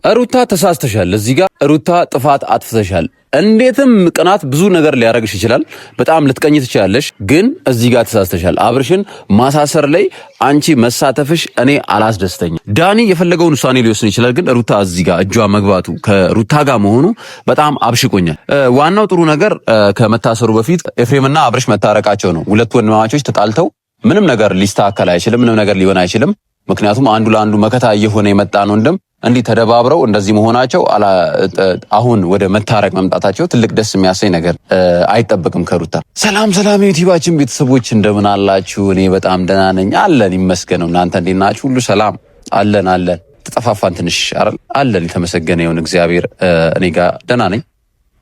ሩታ ተሳስተሻል። እዚህ ጋር ሩታ ጥፋት አጥፍተሻል። እንዴትም ቅናት ብዙ ነገር ሊያረግሽ ይችላል። በጣም ልትቀኝ ትችላለሽ። ግን እዚህ ጋር ተሳስተሻል። አብርሽን ማሳሰር ላይ አንቺ መሳተፍሽ እኔ አላስደስተኝም። ዳኒ የፈለገውን ውሳኔ ሊወስን ይችላል። ግን ሩታ እዚህ ጋር እጇ መግባቱ ከሩታ ጋር መሆኑ በጣም አብሽቆኛል። ዋናው ጥሩ ነገር ከመታሰሩ በፊት ኤፍሬምና አብርሽ መታረቃቸው ነው። ሁለት ወንድማማቾች ተጣልተው ምንም ነገር ሊስተካከል አይችልም። ምንም ነገር ሊሆን አይችልም። ምክንያቱም አንዱ ለአንዱ መከታ እየሆነ የመጣ ነው። እንዲህ ተደባብረው እንደዚህ መሆናቸው አሁን ወደ መታረቅ መምጣታቸው ትልቅ ደስ የሚያሰኝ ነገር አይጠበቅም ከሩታ። ሰላም የዩቲዩባችን ቤተሰቦች እንደምን አላችሁ? እኔ በጣም ደህና ነኝ አለን ይመስገነው። እናንተ እንዴት ናችሁ? ሁሉ ሰላም አለን። ተጠፋፋን ትንሽ አለን። የተመሰገነ ይሁን እግዚአብሔር። እኔ ጋር ደህና ነኝ።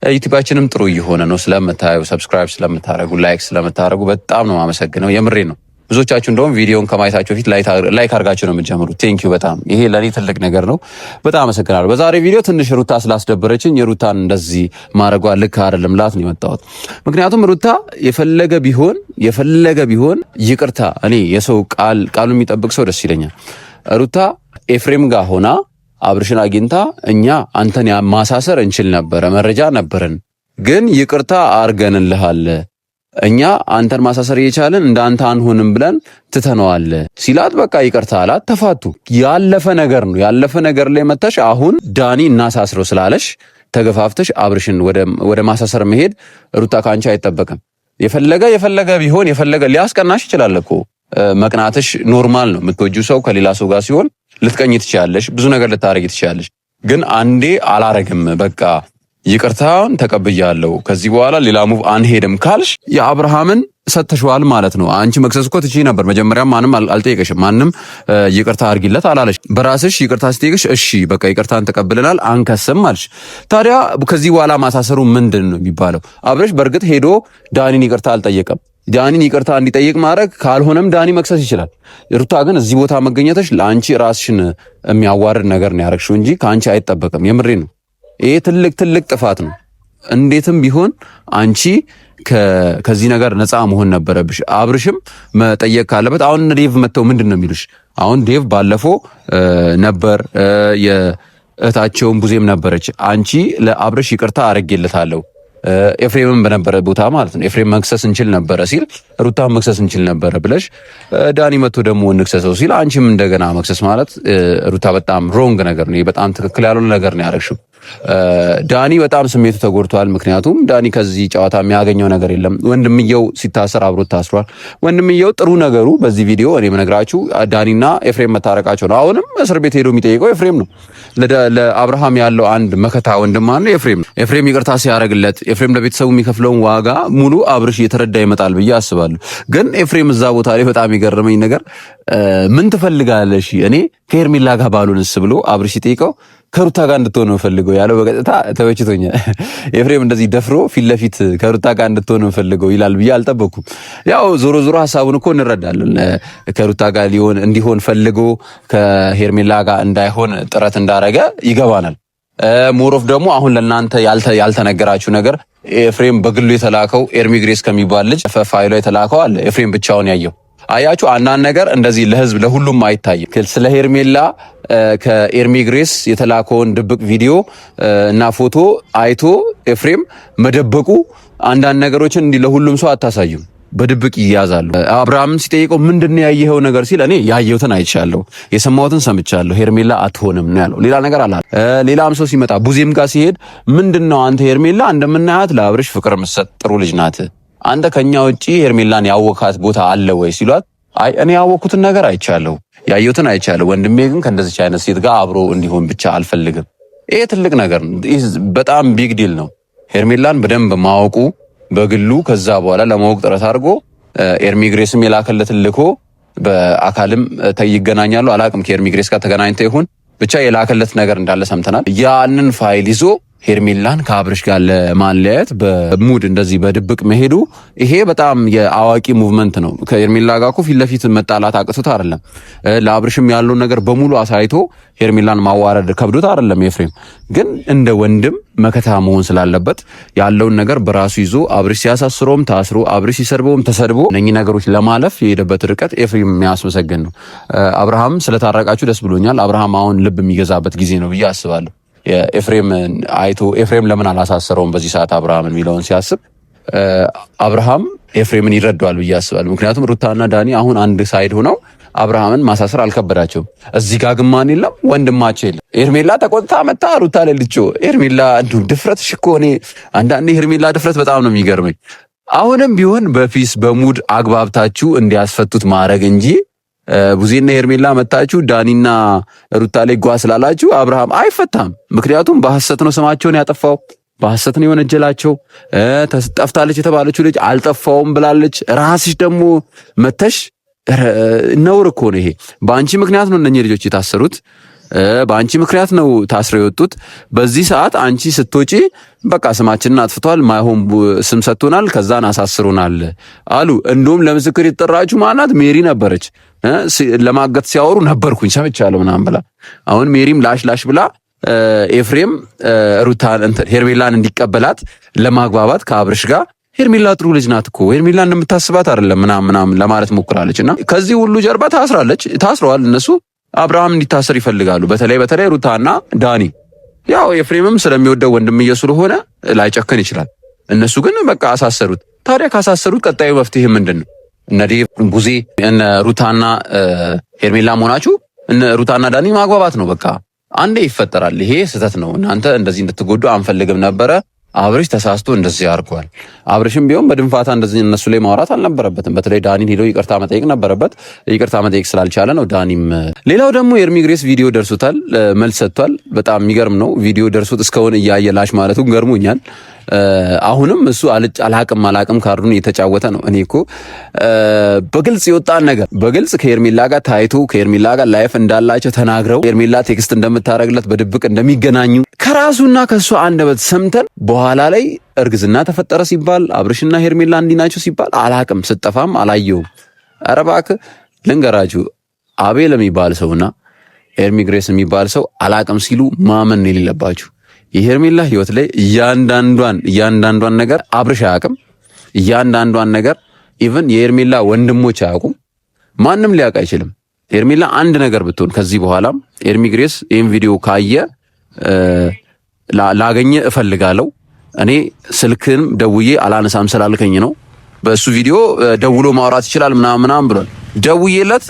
ዩቲዩባችንም ጥሩ እየሆነ ነው። ስለምታዩ፣ ሰብስክራይብ ስለምታረጉ፣ ላይክ ስለምታረጉ በጣም ነው የማመሰግነው። የምሬ ነው። ብዙዎቻችሁ እንደውም ቪዲዮን ከማየታችሁ በፊት ላይክ አድርጋችሁ ነው የምትጀምሩት። ቴንክ ዩ በጣም ይሄ ለኔ ትልቅ ነገር ነው። በጣም አመሰግናለሁ። በዛሬ ቪዲዮ ትንሽ ሩታ ስላስደበረችኝ የሩታን እንደዚህ ማድረጓ ልክ አይደለም ላት ነው የመጣሁት። ምክንያቱም ሩታ የፈለገ ቢሆን ይቅርታ፣ እኔ የሰው ቃሉን የሚጠብቅ ሰው ደስ ይለኛል። ሩታ ኤፍሬም ጋር ሆና አብርሽን አግኝታ እኛ አንተን ማሳሰር እንችል ነበረ፣ መረጃ ነበረን፣ ግን ይቅርታ አርገንልሃል እኛ አንተን ማሳሰር እየቻለን እንዳንተ አንሆንም ብለን ትተነዋል ሲላት በቃ ይቅርታ አላት። ተፋቱ። ያለፈ ነገር ነው። ያለፈ ነገር ላይ መተሽ አሁን ዳኒ እናሳስረው ስላለሽ ተገፋፍተሽ አብርሽን ወደ ማሳሰር መሄድ ሩታ ካንቺ አይጠበቅም። የፈለገ ቢሆን ሊያስቀናሽ ይችላል እኮ መቅናትሽ ኖርማል ነው። የምትወጂው ሰው ከሌላ ሰው ጋር ሲሆን ልትቀኝ ትችያለሽ፣ ብዙ ነገር ልታረጊ ትችያለሽ። ግን አንዴ አላረግም በቃ ይቅርታውን ተቀብያለሁ ከዚህ በኋላ ሌላ ሙቭ አንሄድም ካልሽ የአብርሃምን ሰጥተሽዋል ማለት ነው። አንቺ መክሰስ እኮ ትችይ ነበር። መጀመሪያ ማንም አልጠየቀሽም። ማንም ይቅርታ አርጊለት አላለሽ። በራስሽ ይቅርታ ስትጠይቅሽ እሺ በቃ ይቅርታን ተቀብለናል አንከስም አልሽ። ታዲያ ከዚህ በኋላ ማሳሰሩ ምንድን ነው የሚባለው? አብርሽ በእርግጥ ሄዶ ዳኒን ይቅርታ አልጠየቀም። ዳኒን ይቅርታ እንዲጠይቅ ማድረግ ካልሆነም ዳኒ መክሰስ ይችላል። ሩታ ግን እዚህ ቦታ መገኘትሽ ለአንቺ ራስሽን የሚያዋርድ ነገር ነው ያረግሽው እንጂ ከአንቺ አይጠበቅም። የምሬ ነው። ይሄ ትልቅ ጥፋት ነው። እንዴትም ቢሆን አንቺ ከዚህ ነገር ነፃ መሆን ነበረብሽ። አብርሽም መጠየቅ ካለበት አሁን ዴቭ መተው ምንድነው የሚሉሽ? አሁን ዴቭ ባለፈው ነበር የእህታቸውን ቡዜም ነበረች። አንቺ ለአብርሽ ይቅርታ አረጋግለታለሁ ኤፍሬምን በነበረ ቦታ ማለት ነው። ኤፍሬም መክሰስ እንችል ነበረ ሲል ሩታ መክሰስ እንችል ነበረ ብለሽ ዳኒ መጥቶ ደግሞ እንክሰሰው ሲል አንቺም እንደገና መክሰስ ማለት ሩታ በጣም ሮንግ ነገር ነው። በጣም ትክክል ያልሆነ ነገር ነው ያረግሽው። ዳኒ በጣም ስሜቱ ተጎድቷል። ምክንያቱም ዳኒ ከዚህ ጨዋታ የሚያገኘው ነገር የለም። ወንድምየው ሲታሰር አብሮት ታስሯል። ወንድምየው ጥሩ ነገሩ በዚህ ቪዲዮ እኔ የምነግራችሁ ዳኒና ኤፍሬም መታረቃቸው ነው። አሁንም እስር ቤት ሄዶ የሚጠይቀው ኤፍሬም ነው። ለአብርሃም ያለው አንድ መከታ ወንድም ነው ኤፍሬም። ኤፍሬም ይቅርታ ሲያደርግለት ኤፍሬም ለቤተሰቡ የሚከፍለውን ዋጋ ሙሉ አብርሽ እየተረዳ ይመጣል ብዬ አስባለሁ። ግን ኤፍሬም እዛ ቦታ ላይ በጣም የገረመኝ ነገር ምን ትፈልጋለሽ? እኔ ከሄርሜላ ጋር ባሉንስ ብሎ አብርሽ ሲጠይቀው ከሩታ ጋር እንድትሆን ነው ፈልገው ያለው በቀጥታ ተበችቶኛል። ኤፍሬም እንደዚህ ደፍሮ ፊት ለፊት ከሩታ ጋር እንድትሆን ነው ፈልገው ይላል ብዬ አልጠበኩም። ያው ዞሮ ሐሳቡን እኮ እንረዳለን። ከሩታ ጋር እንዲሆን ፈልጎ ከሄርሜላ ጋር እንዳይሆን ጥረት እንዳረገ ይገባናል። ሞሮፍ ደግሞ አሁን ለእናንተ ያልተነገራችሁ ነገር ኤፍሬም በግሉ የተላከው ኤርሚ ግሬስ ከሚባል ልጅ ፋይሎ የተላከው አለ። ኤፍሬም ብቻውን ያየው አያችሁ። አንዳንድ ነገር እንደዚህ ለህዝብ ለሁሉም አይታይም። ስለ ሄርሜላ ከኤርሚ ግሬስ የተላከውን ድብቅ ቪዲዮ እና ፎቶ አይቶ ኤፍሬም መደበቁ አንዳንድ ነገሮችን እንዲህ ለሁሉም ሰው አታሳዩም፣ በድብቅ ይያዛሉ። አብርሃምን ሲጠይቀው ምንድነው ያየኸው ነገር ሲል እኔ ያየሁትን አይቻለሁ፣ የሰማሁትን ሰምቻለሁ፣ ሄርሜላ አትሆንም ነው ያለው። ሌላ ነገር አላለ። ሌላም ሰው ሲመጣ ቡዜም ጋር ሲሄድ ምንድነው አንተ ሄርሜላ እንደምናያት ለአብርሽ ፍቅር ምሰጥ ጥሩ ልጅ ናት፣ አንተ ከኛ ውጪ ሄርሜላን ያወካት ቦታ አለ ወይ ሲሏት አይ እኔ ያወኩትን ነገር አይቻለሁ፣ ያየሁትን አይቻለሁ፣ ወንድሜ ግን ከእንደዚች አይነት ሴት ጋር አብሮ እንዲሆን ብቻ አልፈልግም። ይሄ ትልቅ ነገር ነው። በጣም ቢግ ዲል ነው። ሄርሜላን በደንብ ማወቁ በግሉ ከዛ በኋላ ለማወቅ ጥረት አድርጎ ኤርሚ ግሬስም የላከለት ልኮ በአካልም ይገናኛሉ። አላቅም ከኤርሚ ግሬስ ጋር ተገናኝተው ይሁን ብቻ የላከለት ነገር እንዳለ ሰምተናል። ያንን ፋይል ይዞ ሄርሜላን ከአብርሽ ጋር ለማለያየት በሙድ እንደዚህ በድብቅ መሄዱ ይሄ በጣም የአዋቂ ሙቭመንት ነው። ከሄርሜላ ጋር እኮ ፊት ለፊት መጣላት አቅቶት አይደለም። ለአብርሽም ያለውን ነገር በሙሉ አሳይቶ ሄርሜላን ማዋረድ ከብዶት አይደለም። ኤፍሬም ግን እንደ ወንድም መከታ መሆን ስላለበት ያለውን ነገር በራሱ ይዞ አብርሽ ሲያሳስረውም ታስሮ አብርሽ ሲሰርበውም ተሰድቦ እነኚህ ነገሮች ለማለፍ የሄደበት ርቀት ኤፍሬም የሚያስመሰግን ነው። አብርሃም ስለታረቃችሁ ደስ ብሎኛል። አብርሃም አሁን ልብ የሚገዛበት ጊዜ ነው ብዬ አስባለሁ። ኤፍሬም አይቶ ኤፍሬም ለምን አላሳሰረውም በዚህ ሰዓት አብርሃምን የሚለውን ሲያስብ አብርሃም ኤፍሬምን ይረዳዋል ብዬ አስባለሁ። ምክንያቱም ሩታና ዳኒ አሁን አንድ ሳይድ ሆነው አብርሃምን ማሳሰር አልከበዳቸውም። እዚህ ጋር ግን ማን የለም ወንድማቸው የለም። ኤርሜላ ተቆጥታ መጣ ሩታ ለልጆ ኤርሜላ እንዱ ድፍረትሽ እኮ እኔ አንዳንዴ ኤርሜላ ድፍረት በጣም ነው የሚገርመኝ። አሁንም ቢሆን በፊስ በሙድ አግባብታችሁ እንዲያስፈቱት ማድረግ እንጂ ቡዜና ኤርሜላ መጣችሁ ዳኒና ሩታ ላይ ጓ ስላላችሁ አብርሃም አይፈታም። ምክንያቱም በሐሰት ነው ስማቸውን ያጠፋው፣ በሐሰት ነው የወነጀላቸው። ጠፍታለች የተባለችው ልጅ አልጠፋውም ብላለች። ራስሽ ደግሞ መተሽ ነውር እኮ ነው ይሄ። በአንቺ ምክንያት ነው እነኚህ ልጆች የታሰሩት። በአንቺ ምክንያት ነው ታስረው የወጡት። በዚህ ሰዓት አንቺ ስትወጪ በቃ ስማችንን አጥፍቷል፣ ማይሆን ስም ሰጥቶናል፣ ከዛን አሳስሩናል አሉ። እንደውም ለምስክር የተጠራችሁ ማናት? ሜሪ ነበረች። ለማገት ሲያወሩ ነበርኩኝ ሰምቻለሁ ምናምን ብላ አሁን ሜሪም ላሽ ብላ ኤፍሬም ሩታን ሄርሜላን እንዲቀበላት ለማግባባት ከአብርሽ ጋር ሄርሜላ ጥሩ ልጅ ናት እኮ ሄርሜላ እንደምታስባት አይደለም ምናምን ለማለት ሞክራለችና ከዚህ ሁሉ ጀርባ ታስረዋል እነሱ። አብርሃም እንዲታሰር ይፈልጋሉ። በተለይ ሩታና ዳኒ ያው ኤፍሬምም ስለሚወደው ወንድምዬ ስለሆነ ላይጨከን ይችላል። እነሱ ግን በቃ አሳሰሩት። ታዲያ ካሳሰሩት ቀጣዩ መፍትሄ ምንድነው? እነ ዴቭ ቡዜ እነ ሩታና ሄርሜላ መሆናችሁ እነ ሩታና ዳኒ ማግባባት ነው። በቃ አንዴ ይፈጠራል። ይሄ ስህተት ነው። እናንተ እንደዚህ እንድትጎዱ አንፈልግም ነበረ። አብርሽ ተሳስቶ እንደዚህ ያርጓል። አብርሽም ቢሆን በድንፋታ እንደዚህ እነሱ ላይ ማውራት አልነበረበትም። በተለይ ዳኒን ሄዶ ይቅርታ መጠየቅ ነበረበት። ይቅርታ መጠየቅ ስላልቻለ ነው ዳኒም። ሌላው ደግሞ የኤርሚግሬስ ቪዲዮ ደርሶታል፣ መልስ ሰጥቷል። በጣም የሚገርም ነው። ቪዲዮ ደርሶት እስካሁን እያየላሽ ማለቱ ገርሞኛል። አሁንም እሱ አላቅም ካርዱን እየተጫወተ ነው። እኔ እኮ በግልጽ የወጣን ነገር በግልጽ ከኤርሚላ ጋር ታይቶ ከኤርሚላ ጋር ላይፍ እንዳላቸው ተናግረው ኤርሚላ ቴክስት እንደምታረግለት በድብቅ እንደሚገናኙ ከራሱና ከሱ አንደበት ሰምተን በኋላ ላይ እርግዝና ተፈጠረ ሲባል አብርሽና ሄርሜላ እንዲህ ናቸው ሲባል አላቅም፣ ስጠፋም አላየውም። ኧረ እባክህ ልንገራችሁ፣ አቤል የሚባል ሰውና ኤርሚግሬስ የሚባል ሰው አላቅም ሲሉ ማመን የሌለባችሁ። የሄርሜላ ህይወት ላይ እያንዳንዷን ነገር አብርሽ አያውቅም። እያንዳንዷን ነገር ኢቭን የሄርሜላ ወንድሞች አያውቁም። ማንም ሊያውቅ አይችልም። ሄርሜላ አንድ ነገር ብትሆን ከዚህ በኋላም ኤርሚግሬስ ይህን ቪዲዮ ካየ ላገኘ እፈልጋለሁ። እኔ ስልክን ደውዬ አላነሳም ስላልከኝ ነው። በእሱ ቪዲዮ ደውሎ ማውራት ይችላል ምናምን ብሏል። ደውዬለት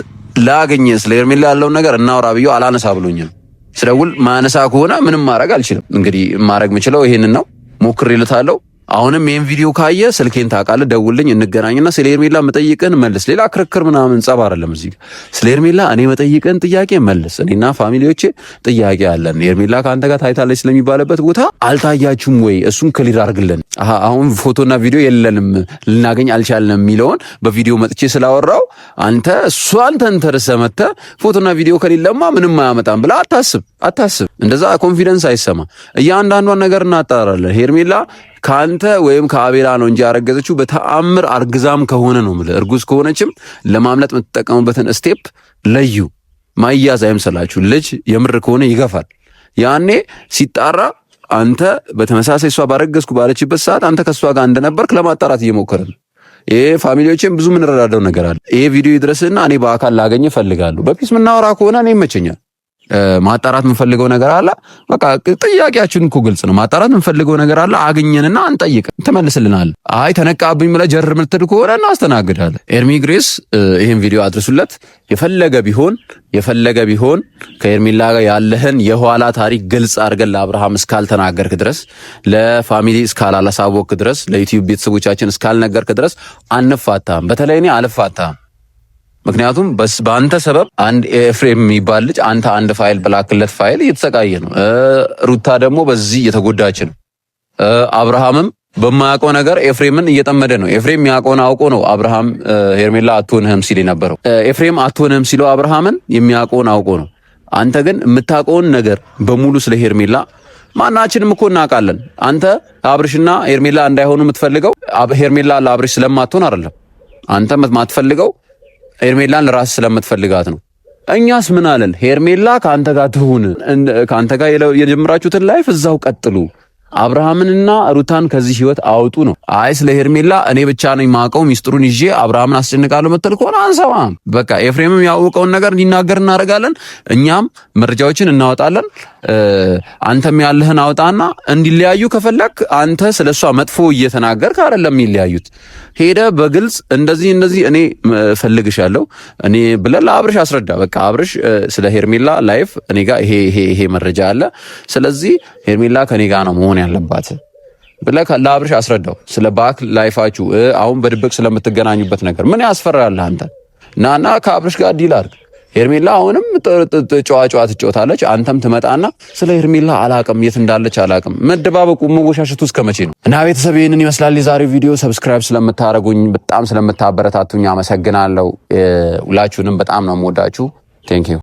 ላገኘ ስለ ሄርሜላ ያለውን ነገር እናውራ ብዬው አላነሳ ብሎኛል። ስደውል ማነሳ ከሆነ ምንም ማድረግ አልችልም። እንግዲህ ማድረግ የምችለው ይሄንን ነው። ሞክሬለታለሁ። አሁንም ይሄን ቪዲዮ ካየ ስልኬን ታውቃለህ፣ ደውልኝ፣ እንገናኝና ስለ ሄርሜላ መጠይቅን መልስ። ሌላ ክርክር ምናምን ጸብ አይደለም እዚህ። ስለ ሄርሜላ እኔ መጠይቅን ጥያቄ መልስ። እኔና ፋሚሊዎቼ ጥያቄ አለን። ሄርሜላ ከአንተ ጋር ታይታለች ስለሚባልበት ቦታ አልታያችሁም ወይ? እሱን ክሊር አድርግልን። አሁን ፎቶና ቪዲዮ የለንም ልናገኝ አልቻልንም የሚለውን በቪዲዮ መጥቼ ስላወራው እሷን ተንተርሰህ መተህ ፎቶና ቪዲዮ ከሌለማ ምንም አያመጣም ብለህ አታስብ። እንደዛ ኮንፊደንስ አይሰማ። እያንዳንዷን ነገር እናጣራለን። ሄርሜላ ከአንተ ወይም ከአቤላ ነው እንጂ ያረገዘችው በተአምር አርግዛም ከሆነ ነው የምልህ። እርጉዝ ከሆነችም ለማምለጥ የምትጠቀሙበትን ስቴፕ ለዩ። ማያዝ አይምሰላችሁ። ልጅ የምር ከሆነ ይገፋል። ያኔ ሲጣራ አንተ በተመሳሳይ እሷ ባረገዝኩ ባለችበት ሰዓት አንተ ከእሷ ጋር እንደነበርክ ለማጣራት እየሞከረ ነው። ይሄ ፋሚሊዎችን ብዙ የምንረዳደው ነገር አለ። ይሄ ቪዲዮ ይድረስና እኔ በአካል ላገኘ እፈልጋለሁ። በፒስ የምናወራ ከሆነ እኔ ይመቸኛል። ማጣራት የምንፈልገው ነገር አለ። በቃ ጥያቄያችን እኮ ግልጽ ነው። ማጣራት የምንፈልገው ነገር አለ። አገኘንና አንጠይቅ፣ ትመልስልናል። አይ ተነቃብኝ ብለህ ጀር ምልትል ከሆነ እናስተናግዳለን። ኤርሚግሬስ ይሄን ቪዲዮ አድርሱለት። የፈለገ ቢሆን ከኤርሚላ ጋር ያለህን የኋላ ታሪክ ግልጽ አድርገን ለአብርሃም እስካልተናገርክ ድረስ፣ ለፋሚሊ እስካላሳወቅክ ድረስ፣ ለዩቲዩብ ቤተሰቦቻችን እስካልነገርክ ድረስ አንፋታም። በተለይ እኔ አልፋታም። ምክንያቱም በአንተ ሰበብ አንድ ኤፍሬም የሚባል ልጅ አንድ ፋይል በላክለት ፋይል እየተሰቃየ ነው። ሩታ ደግሞ በዚህ እየተጎዳች ነው። አብርሃምም በማያውቀው ነገር ኤፍሬምን እየጠመደ ነው። ኤፍሬም የሚያውቀውን አውቆ ነው አብርሃም ሄርሜላ አትሆንህም ሲል የነበረው። ኤፍሬም አትሆንህም ሲለው አብርሃምን የሚያውቀውን አውቆ ነው። አንተ ግን የምታውቀውን ነገር በሙሉ ስለ ሄርሜላ ማናችንም እኮ እናውቃለን። አንተ አብርሽና ሄርሜላ እንዳይሆኑ የምትፈልገው ሄርሜላ ለአብርሽ ስለማትሆን አይደለም። አንተ የማትፈልገው ሄርሜላን ለራስ ስለምትፈልጋት ነው። እኛስ ምን አለን? ሄርሜላ ካንተ ጋር ትሁን፣ ካንተ ጋር የጀመራችሁትን ላይፍ እዛው ቀጥሉ፣ አብርሃምንና ሩታን ከዚህ ህይወት አውጡ ነው። አይ ስለ ሄርሜላ እኔ ብቻ ነኝ ማውቀው ሚስጥሩን ይዤ አብርሃምን አስጨንቃለሁ መተል ከሆነ አንሰማም። በቃ ኤፍሬምም ያወቀውን ነገር እንዲናገር እናደርጋለን። እኛም መረጃዎችን እናወጣለን። አንተም ያለህን አውጣና እንዲለያዩ ከፈለክ አንተ ስለሷ መጥፎ እየተናገርክ አይደለም የሚለያዩት። ሄደ በግልጽ እንደዚህ እኔ ፈልግሻለሁ እኔ ብለህ ለአብርሽ አስረዳ። በቃ አብርሽ ስለ ሄርሜላ ላይፍ እኔ ጋር ይሄ መረጃ አለ፣ ስለዚህ ሄርሜላ ከኔ ጋር ነው መሆን ያለባት ብለህ ለአብርሽ አስረዳው። ስለ ባክ ላይፋችሁ አሁን በድብቅ ስለምትገናኙበት ነገር ምን ያስፈራል? አንተ ናና ከአብርሽ ጋር ዲል አድርግ። ሄርሜላ አሁንም ጨዋ ትጫወታለች። አንተም ትመጣና ስለ ሄርሜላ አላቅም፣ የት እንዳለች አላቅም። መደባበቁ መወሻሸቱ እስከ መቼ ነው? እና ቤተሰብ ይህንን ይመስላል የዛሬው ቪዲዮ። ሰብስክራይብ ስለምታደርጉኝ በጣም ስለምታበረታቱኝ አመሰግናለሁ። ሁላችሁንም በጣም ነው የምወዳችሁ። ቴንክ ዩ